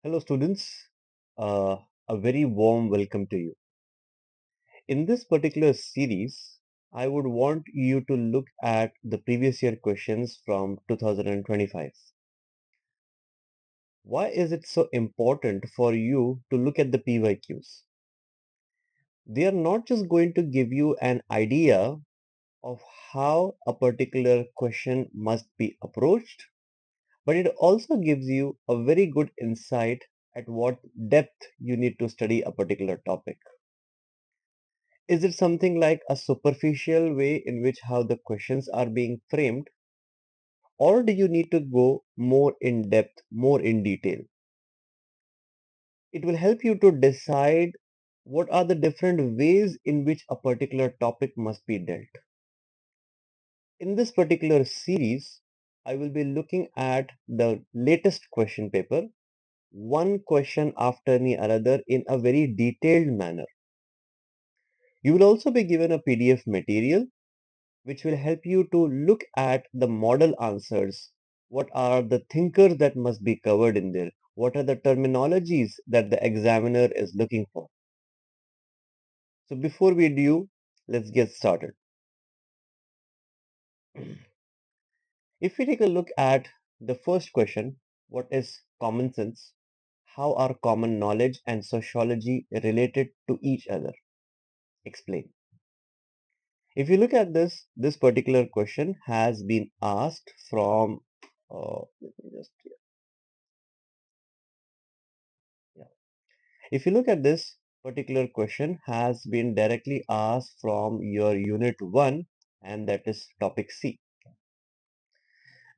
Hello, students. A very warm welcome to you. In this particular series, I would want you to look at the previous year questions from 2025. Why is it so important for you to look at the PYQs? They are not just going to give you an idea of how a particular question must be approached, but it also gives you a very good insight at what depth you need to study a particular topic. Is it something like a superficial way in which how the questions are being framed, or do you need to go more in depth, more in detail? It will help you to decide what are the different ways in which a particular topic must be dealt. In this particular series, I will be looking at the latest question paper, one question after the another in a very detailed manner. You will also be given a PDF material which will help you to look at the model answers. What are the thinkers that must be covered in there? What are the terminologies that the examiner is looking for? So before we do, let's get started. If we take a look at the first question, what is common sense? How are common knowledge and sociology related to each other? Explain. If you look at this particular question has been asked from, let me just, yeah. If you look at this particular question has been directly asked from your unit 1 and that is topic C.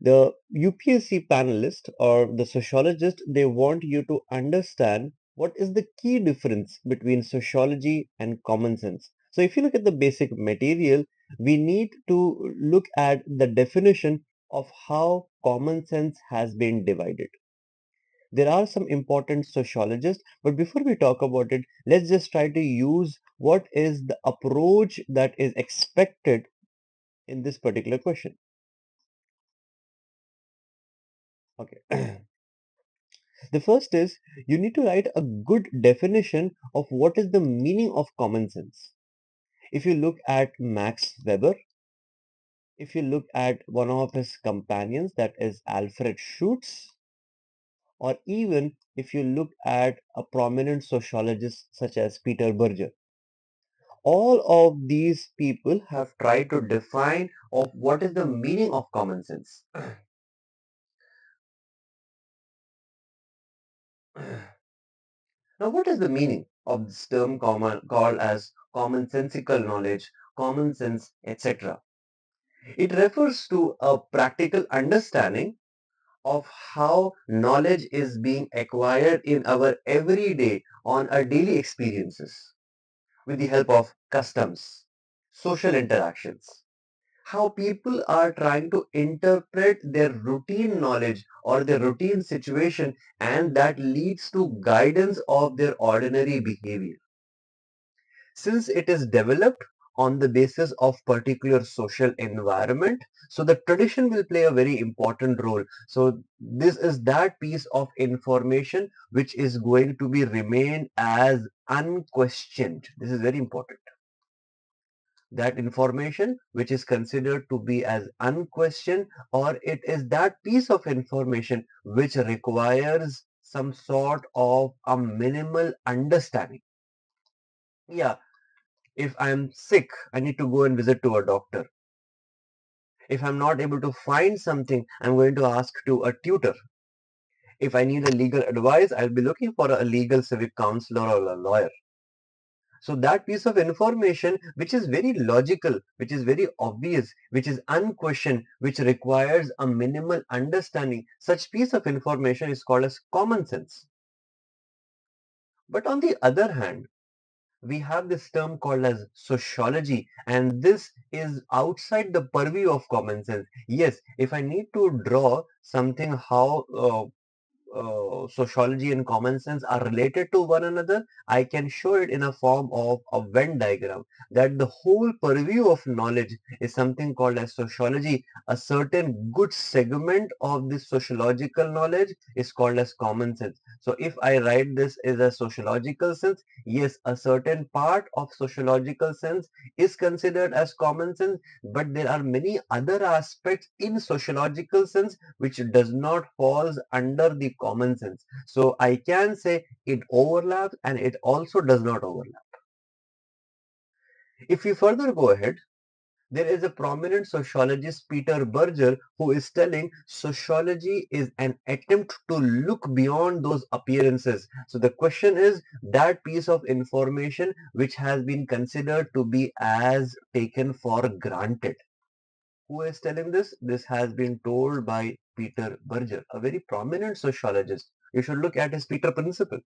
The UPSC panelist or the sociologist, they want you to understand what is the key difference between sociology and common sense. So if you look at the basic material, we need to look at the definition of how common sense has been divided. There are some important sociologists, but before we talk about it, let's just try to use what is the approach that is expected in this particular question. Okay. The first is you need to write a good definition of what is the meaning of common sense. If you look at Max Weber, if you look at one of his companions, that is Alfred Schutz, or even if you look at a prominent sociologist such as Peter Berger, all of these people have tried to define of what is the meaning of common sense. Now, what is the meaning of this term called as commonsensical knowledge, common sense, etc.? It refers to a practical understanding of how knowledge is being acquired in our everyday on our daily experiences with the help of customs, social interactions, how people are trying to interpret their routine knowledge or their routine situation, and that leads to guidance of their ordinary behavior. Since it is developed on the basis of particular social environment, so the tradition will play a very important role. So this is that piece of information which is going to be remain as unquestioned. This is very important. That information which is considered to be as unquestioned, or it is that piece of information which requires some sort of a minimal understanding. Yeah, if I'm sick, I need to go and visit to a doctor. If I'm not able to find something, I'm going to ask to a tutor. If I need a legal advice, I'll be looking for a legal civic counselor or a lawyer. So that piece of information, which is very logical, which is very obvious, which is unquestioned, which requires a minimal understanding, such piece of information is called as common sense. But on the other hand, we have this term called as sociology, and this is outside the purview of common sense. Yes, if I need to draw something how sociology and common sense are related to one another, I can show it in a form of a Venn diagram that the whole purview of knowledge is something called as sociology. A certain good segment of this sociological knowledge is called as common sense. So if I write this as a sociological sense, yes, a certain part of sociological sense is considered as common sense, but there are many other aspects in sociological sense which does not falls under the common sense. So I can say it overlaps and it also does not overlap. If we further go ahead, there is a prominent sociologist, Peter Berger, who is telling sociology is an attempt to look beyond those appearances. So the question is that piece of information which has been considered to be as taken for granted. Who is telling this? This has been told by Peter Berger, a very prominent sociologist. You should look at his Peter Principle.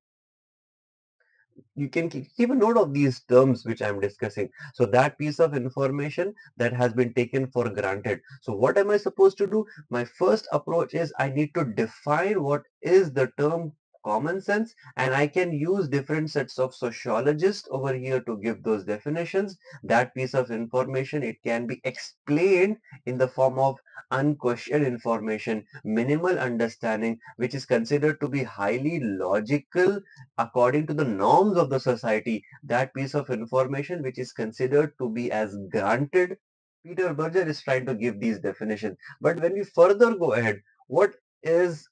You can keep a note of these terms which I'm discussing. So that piece of information that has been taken for granted. So what am I supposed to do? My first approach is I need to define what is the term common sense, and I can use different sets of sociologists over here to give those definitions. That piece of information, it can be explained in the form of unquestioned information, minimal understanding, which is considered to be highly logical according to the norms of the society. That piece of information which is considered to be as granted. Peter Berger is trying to give these definitions. But when we further go ahead, what is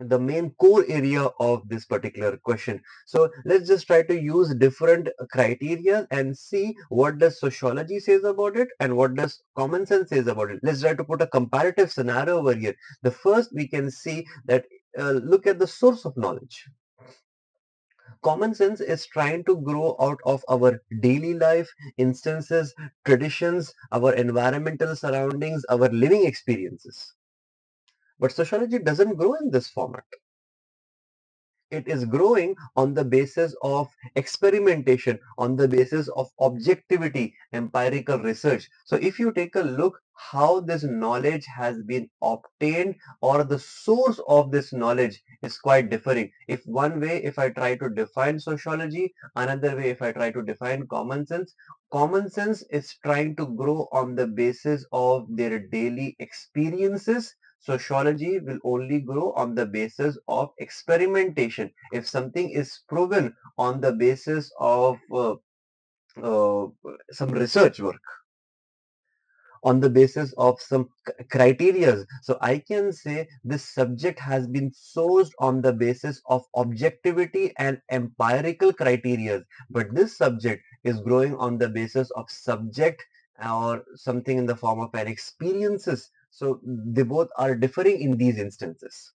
the main core area of this particular question? So let's just try to use different criteria and see what does sociology says about it and what does common sense says about it. Let's try to put a comparative scenario over here. The first we can see that look at the source of knowledge. Common sense is trying to grow out of our daily life, instances, traditions, our environmental surroundings, our living experiences. But sociology doesn't grow in this format. It is growing on the basis of experimentation, on the basis of objectivity, empirical research. So if you take a look how this knowledge has been obtained, or the source of this knowledge is quite differing. If one way, if I try to define sociology, another way, if I try to define common sense is trying to grow on the basis of their daily experiences. Sociology will only grow on the basis of experimentation. If something is proven on the basis of uh, some research work, on the basis of some criteria. So I can say this subject has been sourced on the basis of objectivity and empirical criteria. But this subject is growing on the basis of subject or something in the form of an experiences. So they both are differing in these instances.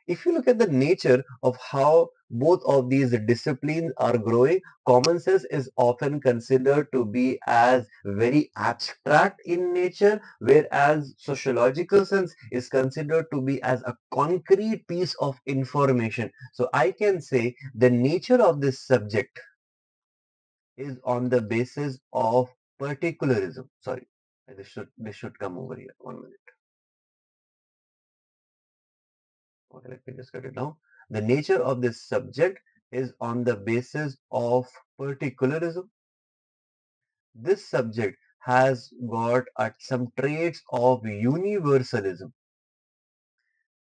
If you look at the nature of how both of these disciplines are growing, common sense is often considered to be as very abstract in nature, whereas sociological sense is considered to be as a concrete piece of information. So I can say the nature of this subject is on the basis of particularism. Sorry, this should come over here. 1 minute. Okay, let me just cut it down. The nature of this subject is on the basis of particularism. This subject has got some traits of universalism.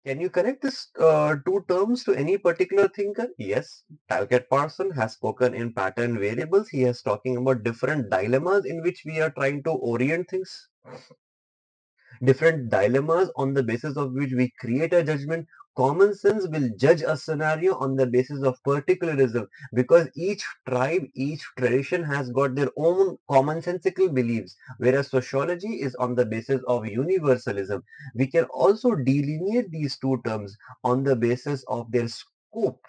Can you connect this two terms to any particular thinker? Yes, Talcott Parson has spoken in pattern variables. He is talking about different dilemmas in which we are trying to orient things. Different dilemmas on the basis of which we create a judgment. Common sense will judge a scenario on the basis of particularism, because each tribe, each tradition has got their own commonsensical beliefs, whereas sociology is on the basis of universalism. We can also delineate these two terms on the basis of their scope.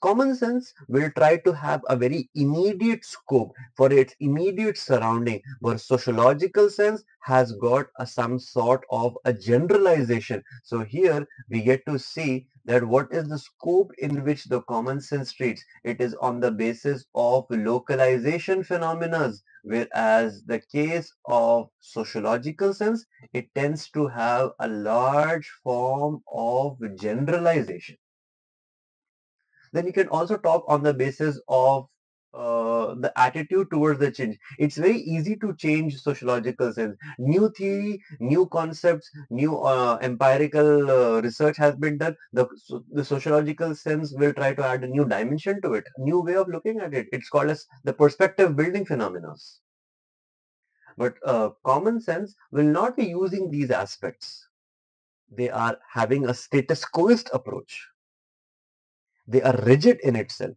Common sense will try to have a very immediate scope for its immediate surrounding, where sociological sense has got some sort of a generalization. So here we get to see that what is the scope in which the common sense treats. It is on the basis of localization phenomena, whereas the case of sociological sense, it tends to have a large form of generalization. Then you can also talk on the basis of the attitude towards the change. It's very easy to change sociological sense. New theory, new concepts, new empirical research has been done. The sociological sense will try to add a new dimension to it, a new way of looking at it. It's called as the perspective building phenomena. But common sense will not be using these aspects. They are having a status quoist approach. They are rigid in itself.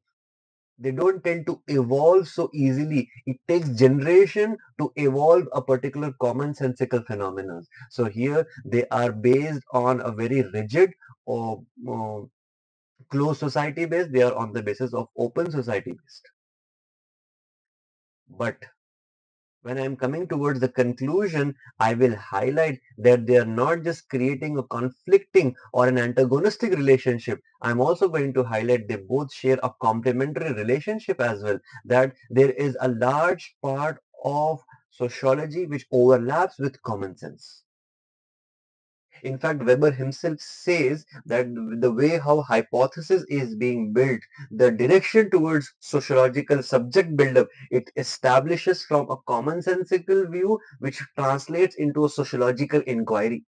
They don't tend to evolve so easily. It takes generation to evolve a particular commonsensical phenomenon. So here they are based on a very rigid or closed society based. They are on the basis of open society based. But when I'm coming towards the conclusion, I will highlight that they are not just creating a conflicting or an antagonistic relationship. I'm also going to highlight they both share a complementary relationship as well, that there is a large part of sociology which overlaps with common sense. In fact, Weber himself says that the way how hypothesis is being built, the direction towards sociological subject buildup, it establishes from a commonsensical view which translates into a sociological inquiry.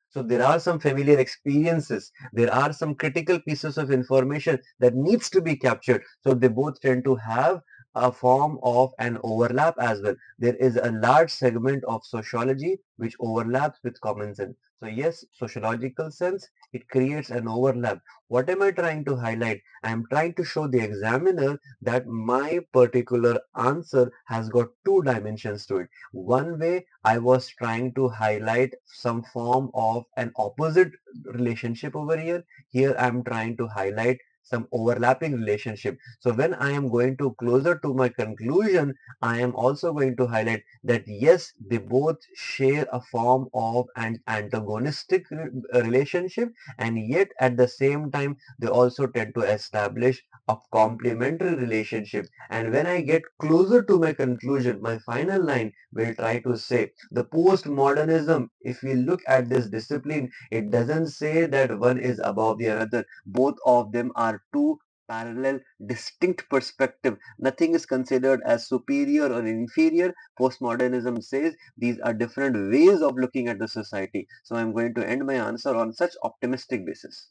So there are some familiar experiences, there are some critical pieces of information that needs to be captured. So they both tend to have a form of an overlap as well. There is a large segment of sociology which overlaps with common sense. So yes, sociological sense, it creates an overlap. What am I trying to highlight? I am trying to show the examiner that my particular answer has got two dimensions to it. One way I was trying to highlight some form of an opposite relationship over here. Here I'm trying to highlight some overlapping relationship. So when I am going to closer to my conclusion, I am also going to highlight that yes, they both share a form of an antagonistic relationship, and yet at the same time, they also tend to establish a complementary relationship. And when I get closer to my conclusion, my final line will try to say the postmodernism, if we look at this discipline, it doesn't say that one is above the other. Both of them are two parallel, distinct perspective. Nothing is considered as superior or inferior. Postmodernism says these are different ways of looking at the society. So I'm going to end my answer on such optimistic basis.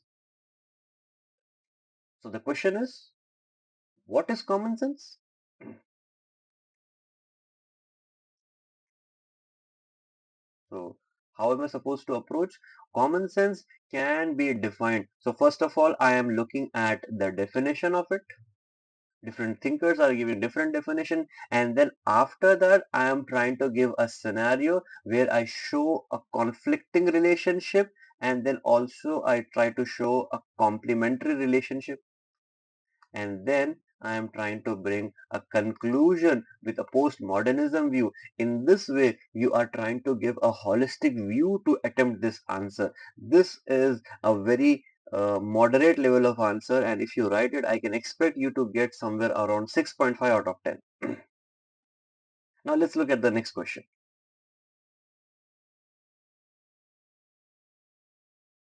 So the question is, what is common sense? So how am I supposed to approach? Common sense can be defined. So first of all, I am looking at the definition of it. Different thinkers are giving different definition, and then after that I am trying to give a scenario where I show a conflicting relationship, and then also I try to show a complementary relationship, and then I am trying to bring a conclusion with a postmodernism view. In this way, you are trying to give a holistic view to attempt this answer. This is a very moderate level of answer, and if you write it, I can expect you to get somewhere around 6.5 out of 10. Now let's look at the next question.